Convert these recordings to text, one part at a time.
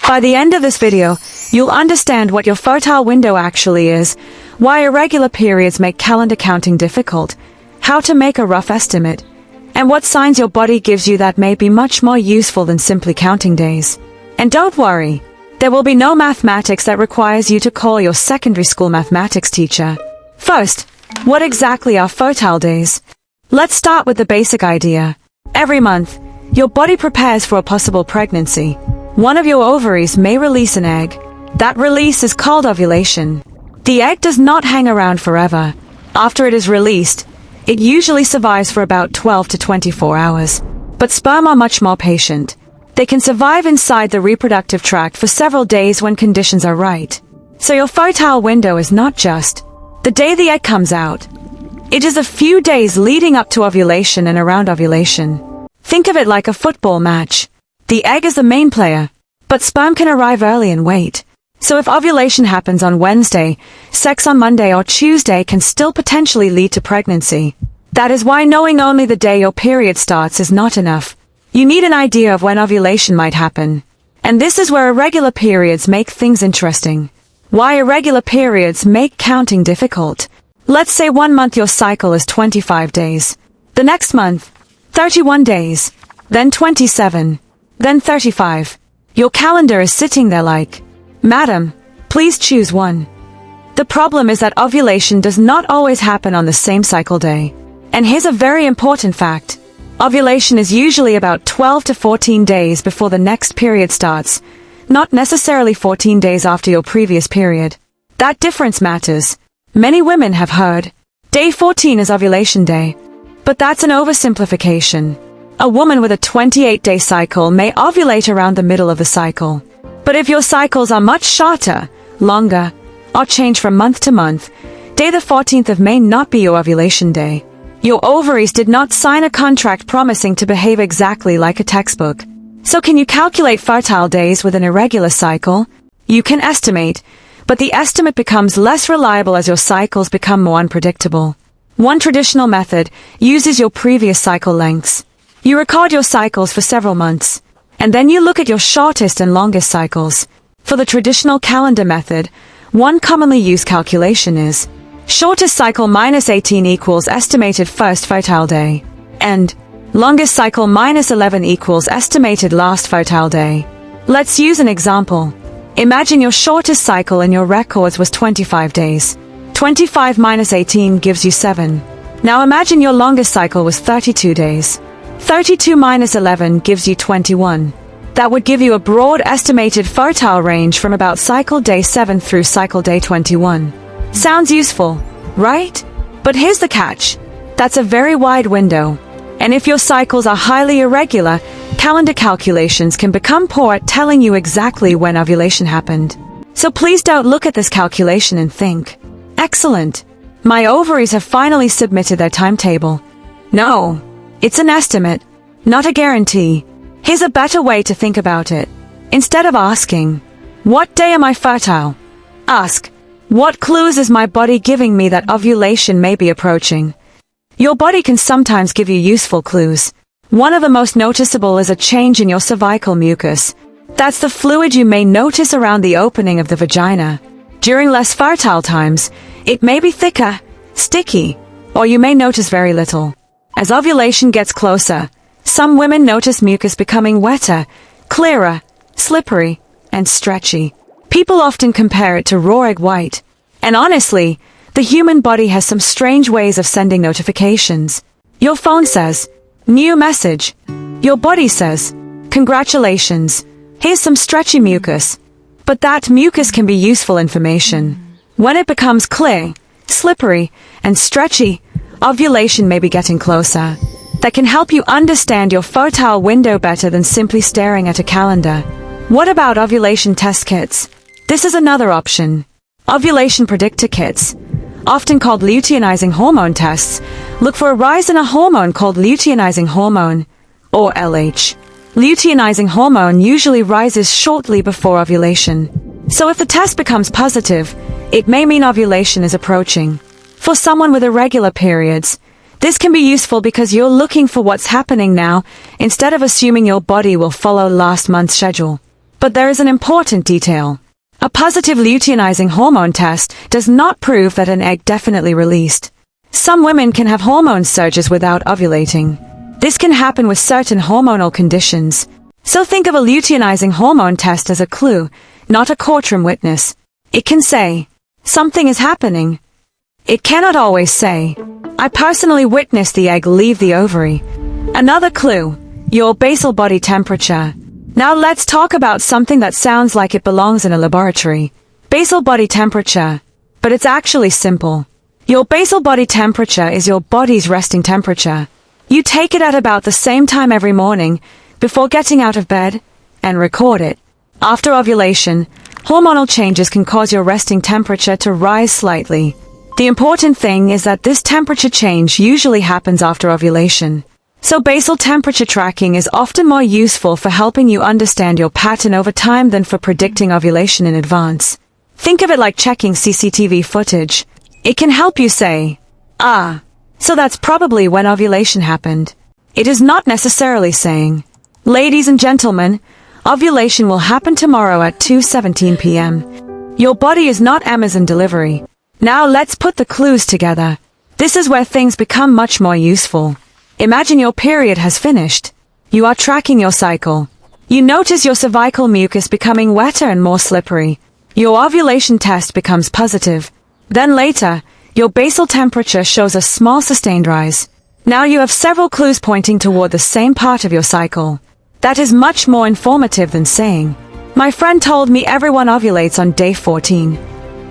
By the end of this video, you'll understand what your fertile window actually is, why irregular periods make calendar counting difficult, how to make a rough estimate, and what signs your body gives you that may be much more useful than simply counting days. And don't worry, there will be no mathematics that requires you to call your secondary school mathematics teacher. First, what exactly are fertile days? Let's start with the basic idea. Every month, your body prepares for a possible pregnancy. One of your ovaries may release an egg. That release is called ovulation. The egg does not hang around forever. After it is released, it usually survives for about 12 to 24 hours. But sperm are much more patient. They can survive inside the reproductive tract for several days when conditions are right. So your fertile window is not just the day the egg comes out. It is a few days leading up to ovulation and around ovulation. Think of it like a football match. The egg is the main player, but sperm can arrive early and wait. So if ovulation happens on Wednesday, sex on Monday or Tuesday can still potentially lead to pregnancy. That is why knowing only the day your period starts is not enough. You need an idea of when ovulation might happen. And this is where irregular periods make things interesting. Why irregular periods make counting difficult. Let's say 1 month your cycle is 25 days. The next month, 31 days. Then 27. Then 35. Your calendar is sitting there like, "Madam, please choose one." The problem is that ovulation does not always happen on the same cycle day. And here's a very important fact. Ovulation is usually about 12 to 14 days before the next period starts, not necessarily 14 days after your previous period. That difference matters. Many women have heard, day 14 is ovulation day. But that's an oversimplification. A woman with a 28-day cycle may ovulate around the middle of the cycle. But if your cycles are much shorter, longer, or change from month to month, day the 14th of May not be your ovulation day. Your ovaries did not sign a contract promising to behave exactly like a textbook. So can you calculate fertile days with an irregular cycle? You can estimate, but the estimate becomes less reliable as your cycles become more unpredictable. One traditional method uses your previous cycle lengths. You record your cycles for several months, and then you look at your shortest and longest cycles. For the traditional calendar method, one commonly used calculation is shortest cycle minus 18 equals estimated first fertile day, and longest cycle minus 11 equals estimated last fertile day. Let's use an example. Imagine your shortest cycle in your records was 25 days. 25 minus 18 gives you 7. Now imagine your longest cycle was 32 days. 32 minus 11 gives you 21. That would give you a broad estimated fertile range from about cycle day 7 through cycle day 21. Sounds useful, right? But here's the catch. That's a very wide window. And if your cycles are highly irregular, calendar calculations can become poor at telling you exactly when ovulation happened. So please don't look at this calculation and think, "Excellent. My ovaries have finally submitted their timetable." No. It's an estimate, not a guarantee. Here's a better way to think about it. Instead of asking, "What day am I fertile?" ask, "What clues is my body giving me that ovulation may be approaching?" Your body can sometimes give you useful clues. One of the most noticeable is a change in your cervical mucus. That's the fluid you may notice around the opening of the vagina. During less fertile times, it may be thicker, sticky, or you may notice very little. As ovulation gets closer, some women notice mucus becoming wetter, clearer, slippery, and stretchy. People often compare it to raw egg white. And honestly, the human body has some strange ways of sending notifications. Your phone says, "New message." Your body says, "Congratulations, here's some stretchy mucus." But that mucus can be useful information. When it becomes clear, slippery, and stretchy, ovulation may be getting closer. That can help you understand your fertile window better than simply staring at a calendar. What about ovulation test kits? This is another option. Ovulation predictor kits, often called luteinizing hormone tests, look for a rise in a hormone called luteinizing hormone, or LH. Luteinizing hormone usually rises shortly before ovulation. So if the test becomes positive, it may mean ovulation is approaching. For someone with irregular periods, this can be useful because you're looking for what's happening now, instead of assuming your body will follow last month's schedule. But there is an important detail. A positive luteinizing hormone test does not prove that an egg definitely released. Some women can have hormone surges without ovulating. This can happen with certain hormonal conditions. So think of a luteinizing hormone test as a clue, not a courtroom witness. It can say, something is happening. It cannot always say, I personally witnessed the egg leave the ovary. Another clue, your basal body temperature. Now let's talk about something that sounds like it belongs in a laboratory. Basal body temperature. But it's actually simple. Your basal body temperature is your body's resting temperature. You take it at about the same time every morning, before getting out of bed, and record it. After ovulation, hormonal changes can cause your resting temperature to rise slightly. The important thing is that this temperature change usually happens after ovulation. So basal temperature tracking is often more useful for helping you understand your pattern over time than for predicting ovulation in advance. Think of it like checking CCTV footage. It can help you say, so that's probably when ovulation happened. It is not necessarily saying, ladies and gentlemen, ovulation will happen tomorrow at 2:17 p.m. Your body is not Amazon delivery. Now let's put the clues together. This is where things become much more useful. Imagine your period has finished. You are tracking your cycle. You notice your cervical mucus becoming wetter and more slippery. Your ovulation test becomes positive. Then later, your basal temperature shows a small sustained rise. Now you have several clues pointing toward the same part of your cycle. That is much more informative than saying, my friend told me everyone ovulates on day 14.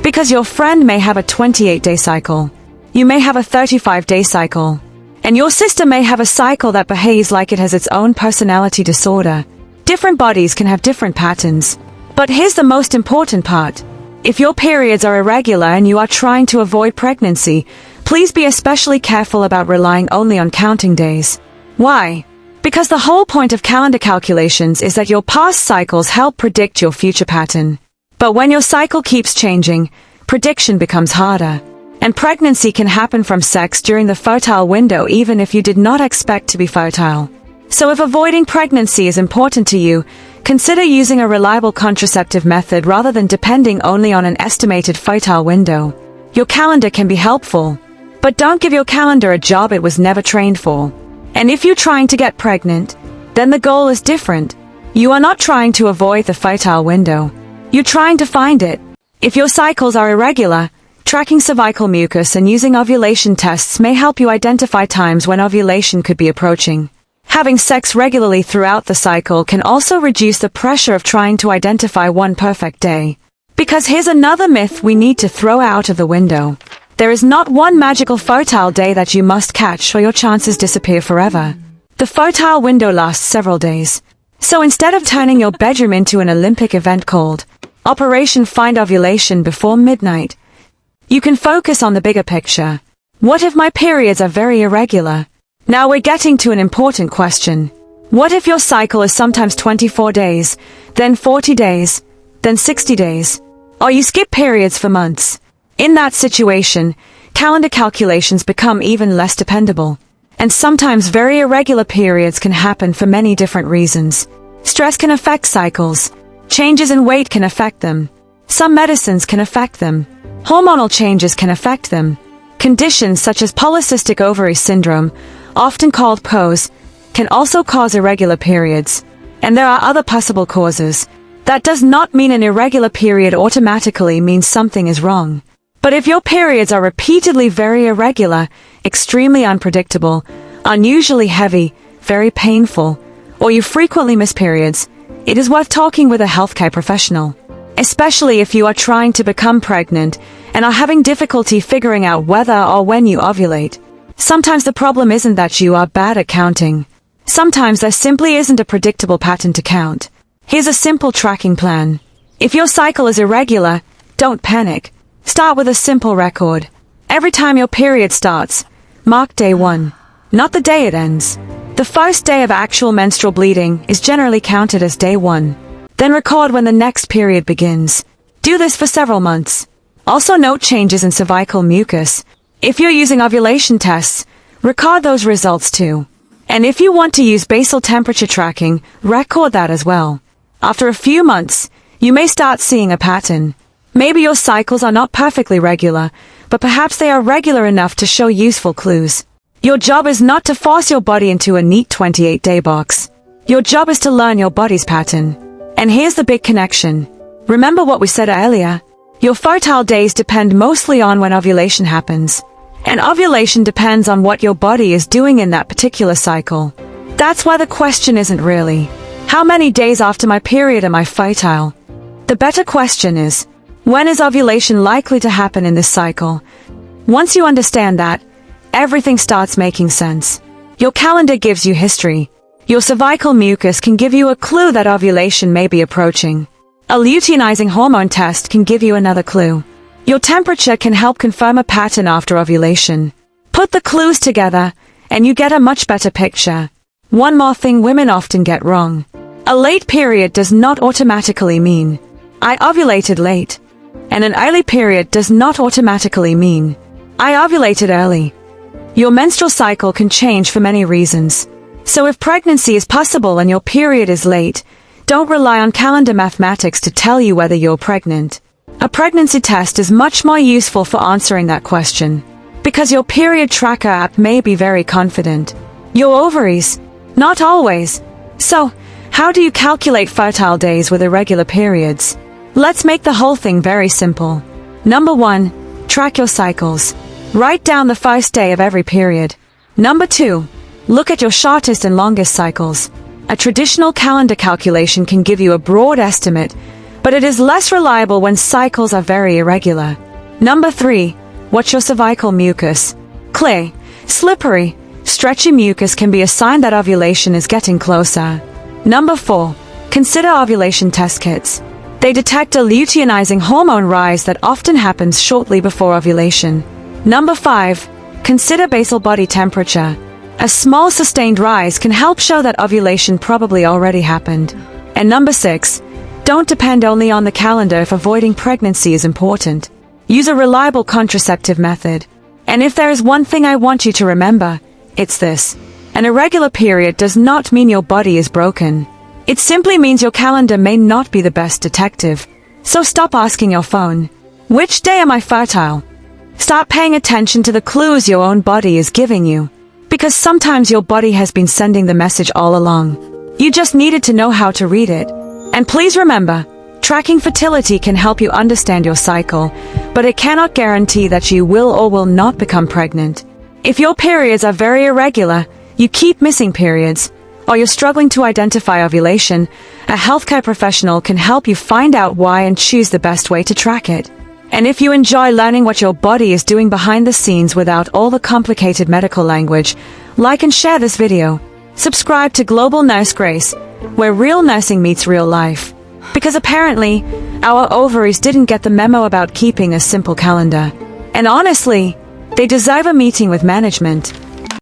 Because your friend may have a 28-day cycle. You may have a 35-day cycle. And your sister may have a cycle that behaves like it has its own personality disorder. Different bodies can have different patterns. But here's the most important part. If your periods are irregular and you are trying to avoid pregnancy, please be especially careful about relying only on counting days. Why? Because the whole point of calendar calculations is that your past cycles help predict your future pattern. But when your cycle keeps changing, prediction becomes harder. And pregnancy can happen from sex during the fertile window even if you did not expect to be fertile. So if avoiding pregnancy is important to you, consider using a reliable contraceptive method rather than depending only on an estimated fertile window. Your calendar can be helpful, but don't give your calendar a job it was never trained for. And if you're trying to get pregnant, then the goal is different. You are not trying to avoid the fertile window. You're trying to find it. If your cycles are irregular, tracking cervical mucus and using ovulation tests may help you identify times when ovulation could be approaching. Having sex regularly throughout the cycle can also reduce the pressure of trying to identify one perfect day. Because here's another myth we need to throw out of the window. There is not one magical fertile day that you must catch or your chances disappear forever. The fertile window lasts several days. So instead of turning your bedroom into an Olympic event called Operation Find Ovulation before midnight, you can focus on the bigger picture. What if my periods are very irregular? Now we're getting to an important question. What if your cycle is sometimes 24 days, then 40 days, then 60 days? Or you skip periods for months? In that situation, calendar calculations become even less dependable. And sometimes very irregular periods can happen for many different reasons. Stress can affect cycles. Changes in weight can affect them. Some medicines can affect them. Hormonal changes can affect them. Conditions such as polycystic ovary syndrome, often called POS, can also cause irregular periods. And there are other possible causes. That does not mean an irregular period automatically means something is wrong. But if your periods are repeatedly very irregular, extremely unpredictable, unusually heavy, very painful, or you frequently miss periods, it is worth talking with a healthcare professional. Especially if you are trying to become pregnant and are having difficulty figuring out whether or when you ovulate. Sometimes the problem isn't that you are bad at counting. Sometimes there simply isn't a predictable pattern to count. Here's a simple tracking plan. If your cycle is irregular, don't panic. Start with a simple record. Every time your period starts, mark day 1, not the day it ends. The first day of actual menstrual bleeding is generally counted as day 1. Then record when the next period begins. Do this for several months. Also note changes in cervical mucus. If you're using ovulation tests, record those results too. And if you want to use basal temperature tracking, record that as well. After a few months, you may start seeing a pattern. Maybe your cycles are not perfectly regular, but perhaps they are regular enough to show useful clues. Your job is not to force your body into a neat 28-day box. Your job is to learn your body's pattern. And here's the big connection. Remember what we said earlier? Your fertile days depend mostly on when ovulation happens. And ovulation depends on what your body is doing in that particular cycle. That's why the question isn't really, how many days after my period am I fertile? The better question is, when is ovulation likely to happen in this cycle? Once you understand that, everything starts making sense. Your calendar gives you history. Your cervical mucus can give you a clue that ovulation may be approaching. A luteinizing hormone test can give you another clue. Your temperature can help confirm a pattern after ovulation. Put the clues together, and you get a much better picture. One more thing women often get wrong. A late period does not automatically mean, I ovulated late. And an early period does not automatically mean, I ovulated early. Your menstrual cycle can change for many reasons. So if pregnancy is possible and your period is late, don't rely on calendar mathematics to tell you whether you're pregnant. A pregnancy test is much more useful for answering that question, because your period tracker app may be very confident. Your ovaries, not always. So, how do you calculate fertile days with irregular periods? Let's make the whole thing very simple. Number 1, track your cycles. Write down the first day of every period. Number 2, look at your shortest and longest cycles. A traditional calendar calculation can give you a broad estimate, but it is less reliable when cycles are very irregular. Number 3, watch your cervical mucus. Clay, slippery, stretchy mucus can be a sign that ovulation is getting closer. Number 4, consider ovulation test kits. They detect a luteinizing hormone rise that often happens shortly before ovulation. Number 5, consider basal body temperature. A small sustained rise can help show that ovulation probably already happened. And number 6, don't depend only on the calendar if avoiding pregnancy is important. Use a reliable contraceptive method. And if there is one thing I want you to remember, it's this. An irregular period does not mean your body is broken. It simply means your calendar may not be the best detective. So stop asking your phone, which day am I fertile? Start paying attention to the clues your own body is giving you. Because sometimes your body has been sending the message all along. You just needed to know how to read it. And please remember, tracking fertility can help you understand your cycle, but it cannot guarantee that you will or will not become pregnant. If your periods are very irregular, you keep missing periods, or you're struggling to identify ovulation, a healthcare professional can help you find out why and choose the best way to track it. And if you enjoy learning what your body is doing behind the scenes without all the complicated medical language, like and share this video. Subscribe to Global Nurse Grace, where real nursing meets real life. Because apparently, our ovaries didn't get the memo about keeping a simple calendar. And honestly, they deserve a meeting with management.